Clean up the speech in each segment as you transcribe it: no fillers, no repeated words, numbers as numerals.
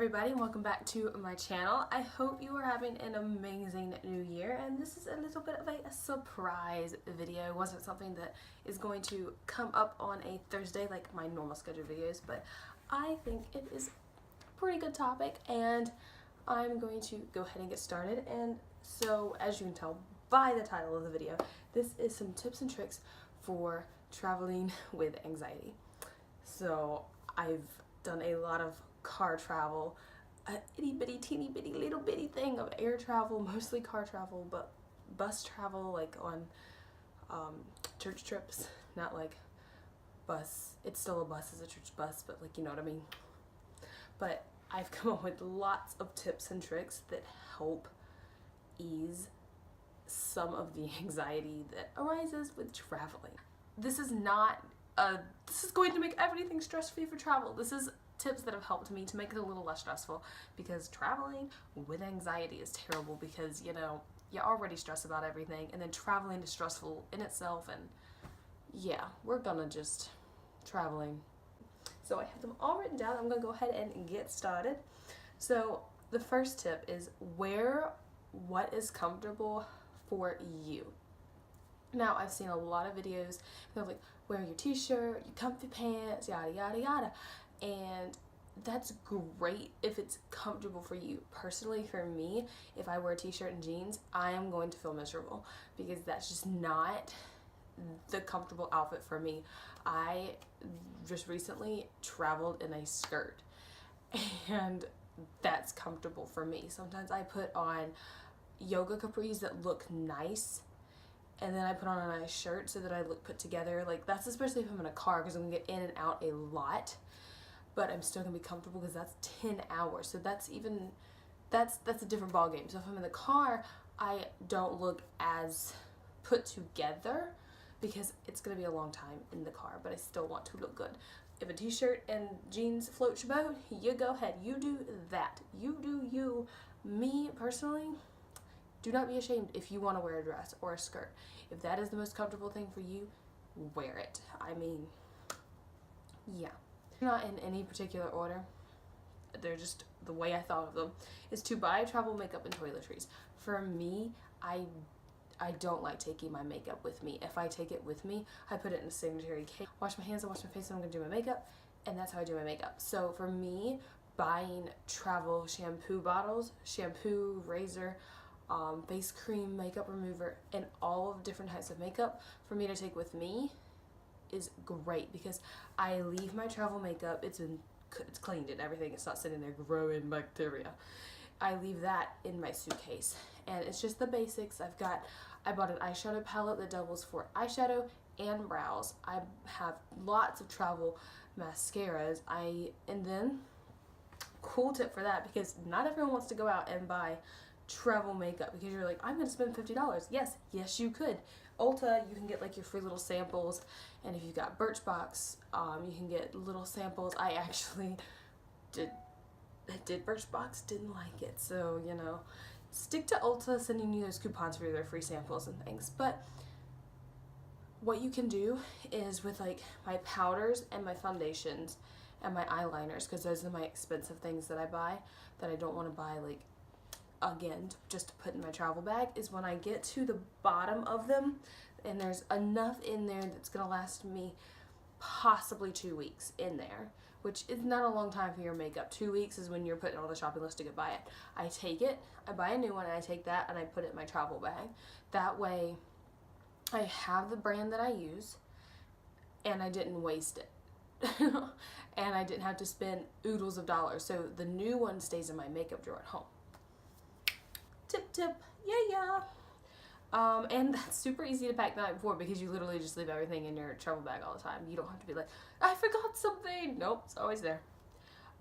everybody, and welcome back to my channel. I hope you are having an amazing new year, and this is a little bit of a surprise video. It wasn't something that is going to come up on a Thursday like my normal scheduled videos, but I think it is a pretty good topic and I'm going to go ahead and get started. And so, as you can tell by the title of the video, this is some tips and tricks for traveling with anxiety. So I've done a lot of car travel, a itty bitty teeny bitty little bitty thing of air travel, mostly car travel, but bus travel, like on church trips, not like bus, it's still a bus as a church bus, but like, you know what I mean. But I've come up with lots of tips and tricks that help ease some of the anxiety that arises with traveling. This is going to make everything stress-free for travel. This is tips that have helped me to make it a little less stressful, because traveling with anxiety is terrible, because you know, you already stress about everything, and then traveling is stressful in itself. And yeah, we're gonna just traveling. So I have them all written down. I'm gonna go ahead and get started. So the first tip is wear what is comfortable for you. Now, I've seen a lot of videos, they're like, wear your t-shirt, your comfy pants, yada yada yada. And that's great if it's comfortable for you. Personally, for me, if I wear a t-shirt and jeans, I am going to feel miserable, because that's just not the comfortable outfit for me. I just recently traveled in a skirt, and that's comfortable for me. Sometimes I put on yoga capris that look nice, and then I put on a nice shirt so that I look put together. Like, that's especially if I'm in a car, because I'm gonna get in and out a lot, but I'm still gonna be comfortable, because that's 10 hours. So that's a different ball game. So if I'm in the car, I don't look as put together, because it's gonna be a long time in the car, but I still want to look good. If a t-shirt and jeans float your boat, you go ahead, you do that. You do you. Me, personally, do not be ashamed if you want to wear a dress or a skirt. If that is the most comfortable thing for you, wear it. I mean, yeah. Not in any particular order. They're just the way I thought of them, is to buy travel makeup and toiletries. For me, I don't like taking my makeup with me. If I take it with me, I put it in a sanitary case. Wash my hands and wash my face, and I'm gonna do my makeup, and that's how I do my makeup. So for me, buying travel shampoo bottles, shampoo, razor, face cream, makeup remover, and all of different types of makeup for me to take with me is great, because I leave my travel makeup, it's cleaned and everything, it's not sitting there growing bacteria. I leave that in my suitcase, and it's just the basics. I bought an eyeshadow palette that doubles for eyeshadow and brows. I have lots of travel mascaras. And then, cool tip for that, because not everyone wants to go out and buy travel makeup, because you're like, I'm gonna spend $50. Yes you could. Ulta, you can get like your free little samples, and if you've got Birchbox, you can get little samples. I actually did Birchbox, didn't like it, so you know, stick to Ulta sending you those coupons for their free samples and things. But what you can do is, with like my powders and my foundations and my eyeliners, because those are my expensive things that I buy, that I don't want to buy like again just to put in my travel bag, is when I get to the bottom of them and there's enough in there that's gonna last me possibly 2 weeks in there, which is not a long time for your makeup. 2 weeks is when you're putting on the shopping list to go buy it. I take it, I buy a new one, and I take that and I put it in my travel bag. That way I have the brand that I use, and I didn't waste it. And I didn't have to spend oodles of dollars. So the new one stays in my makeup drawer at home. Tip, yeah. And that's super easy to pack the night before, because you literally just leave everything in your travel bag all the time. You don't have to be like, I forgot something. Nope, it's always there.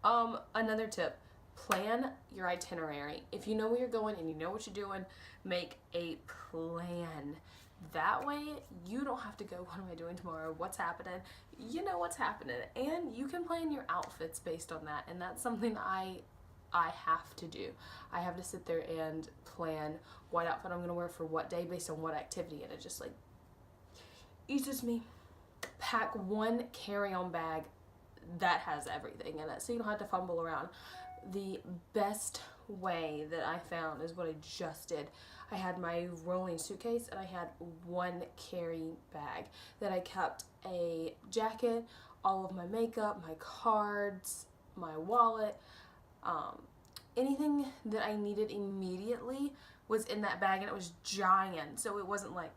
Another tip, plan your itinerary. If you know where you're going and you know what you're doing, make a plan. That way you don't have to go, what am I doing tomorrow? What's happening? You know what's happening, and you can plan your outfits based on that. And that's something I have to do. I have to sit there and plan what outfit I'm gonna wear for what day based on what activity, and it just like eases me. Pack one carry-on bag that has everything in it, so you don't have to fumble around. the best way that I found is what I just did. I had my rolling suitcase and I had one carry bag that I kept a jacket, all of my makeup, my cards, my wallet, anything that I needed immediately was in that bag, and it was giant, so it wasn't like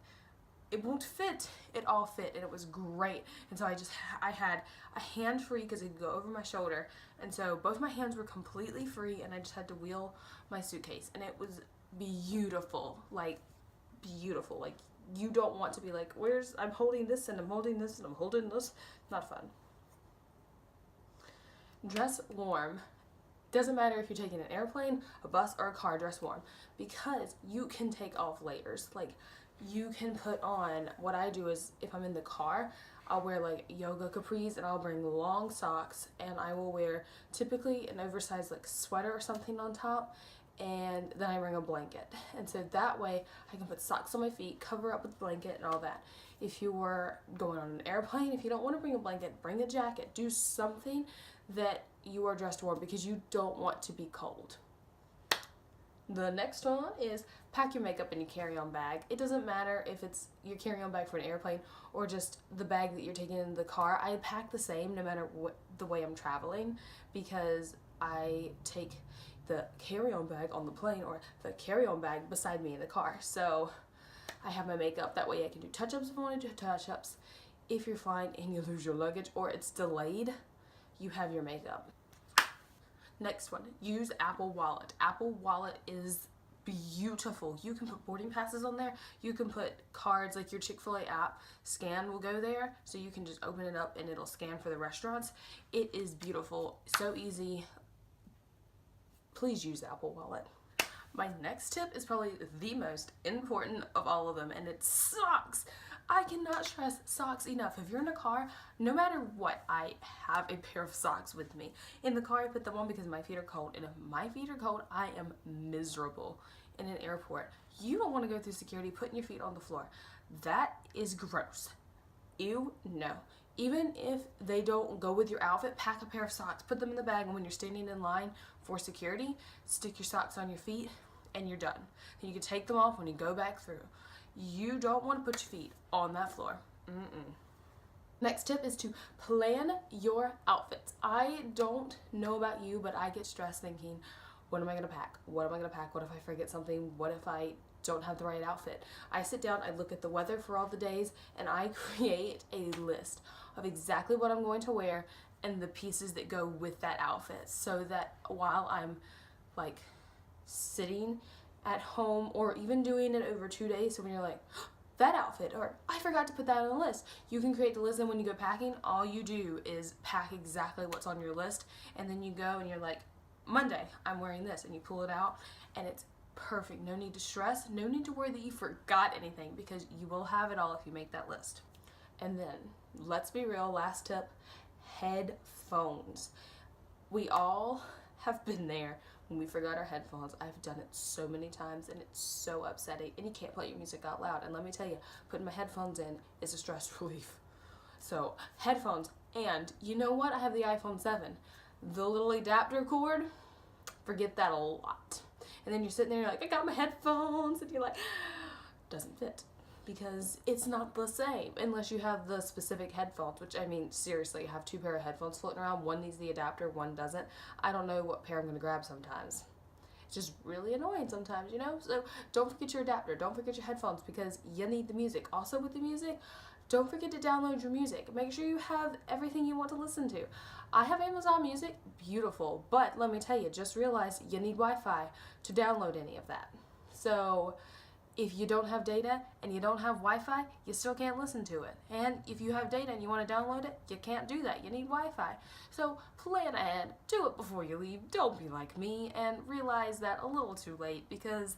it won't fit. It all fit, and it was great. And so I had a hand free because it could go over my shoulder, and so both my hands were completely free, and I just had to wheel my suitcase, and it was beautiful, like beautiful. Like, you don't want to be like, I'm holding this and I'm holding this and I'm holding this. Not fun. Dress warm. Doesn't matter if you're taking an airplane, a bus, or a car, dress warm, because you can take off layers. Like, you can put on, what I do is, if I'm in the car, I'll wear like yoga capris, and I'll bring long socks, and I will wear typically an oversized like sweater or something on top, and then I bring a blanket. And so that way I can put socks on my feet, cover up with a blanket and all that. If you were going on an airplane, if you don't want to bring a blanket, bring a jacket. Do something that you are dressed warm, because you don't want to be cold. The next one is pack your makeup in your carry-on bag. It doesn't matter if it's your carry-on bag for an airplane or just the bag that you're taking in the car. I pack the same no matter what the way I'm traveling, because I take the carry-on bag on the plane or the carry-on bag beside me in the car. So I have my makeup. That way I can do touch-ups if I want to do touch-ups. If you're flying and you lose your luggage or it's delayed, you have your makeup. Next one, use Apple Wallet. Apple Wallet is beautiful. You can put boarding passes on there. You can put cards, like your Chick-fil-A app. Scan will go there, so you can just open it up and it'll scan for the restaurants. It is beautiful, so easy. Please use Apple Wallet. My next tip is probably the most important of all of them, and it's socks. I cannot stress socks enough. If you're in a car, no matter what, I have a pair of socks with me. In the car, I put them on because my feet are cold, and if my feet are cold, I am miserable. In an airport, you don't want to go through security putting your feet on the floor. That is gross. Ew, no. Even if they don't go with your outfit, pack a pair of socks, put them in the bag, and when you're standing in line for security, stick your socks on your feet, and you're done. And you can take them off when you go back through. You don't want to put your feet on that floor. Next tip is to plan your outfits. I don't know about you, but I get stressed thinking, what am I going to pack? What am I going to pack? What if I forget something? What if I don't have the right outfit? I sit down, I look at the weather for all the days, and I create a list of exactly what I'm going to wear and the pieces that go with that outfit, so that while I'm like sitting at home or even doing it over 2 days, so when you're like, that outfit, or I forgot to put that on the list, you can create the list, and when you go packing, all you do is pack exactly what's on your list, and then you go and you're like, Monday, I'm wearing this, and you pull it out, and it's perfect. No need to stress, no need to worry that you forgot anything, because you will have it all if you make that list. And then, let's be real, last tip, headphones. We all have been there when we forgot our headphones. I've done it so many times, and it's so upsetting, and you can't play your music out loud. And let me tell you, putting my headphones in is a stress relief. So headphones, and you know what? I have the iPhone 7. The little adapter cord, forget that a lot. And then you're sitting there, you're like, I got my headphones, and you're like, doesn't fit. Because it's not the same unless you have the specific headphones, which, I mean, seriously, I have 2 pair of headphones floating around. One needs the adapter, one doesn't. I don't know what pair I'm going to grab sometimes. It's just really annoying sometimes, you know? So don't forget your adapter. Don't forget your headphones, because you need the music. Also with the music, don't forget to download your music. Make sure you have everything you want to listen to. I have Amazon Music, beautiful, but let me tell you, just realize you need Wi-Fi to download any of that. So if you don't have data and you don't have Wi-Fi, you still can't listen to it. And if you have data and you want to download it, you can't do that. You need Wi-Fi. So plan ahead, do it before you leave. Don't be like me and realize that a little too late, because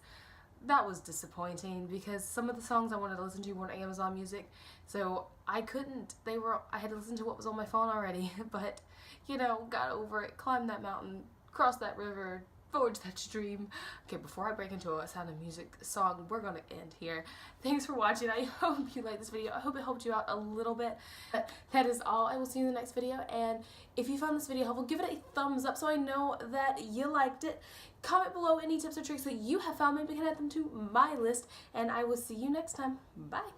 that was disappointing, because some of the songs I wanted to listen to weren't Amazon Music, so I couldn't. I had to listen to what was on my phone already, but, you know, got over it, climbed that mountain, crossed that river, forge that dream. Okay, before I break into a Sound of Music song, we're gonna end here. Thanks for watching. I hope you liked this video. I hope it helped you out a little bit. But that is all. I will see you in the next video. And if you found this video helpful, give it a thumbs up so I know that you liked it. Comment below any tips or tricks that you have found. Maybe we can add them to my list. And I will see you next time. Bye.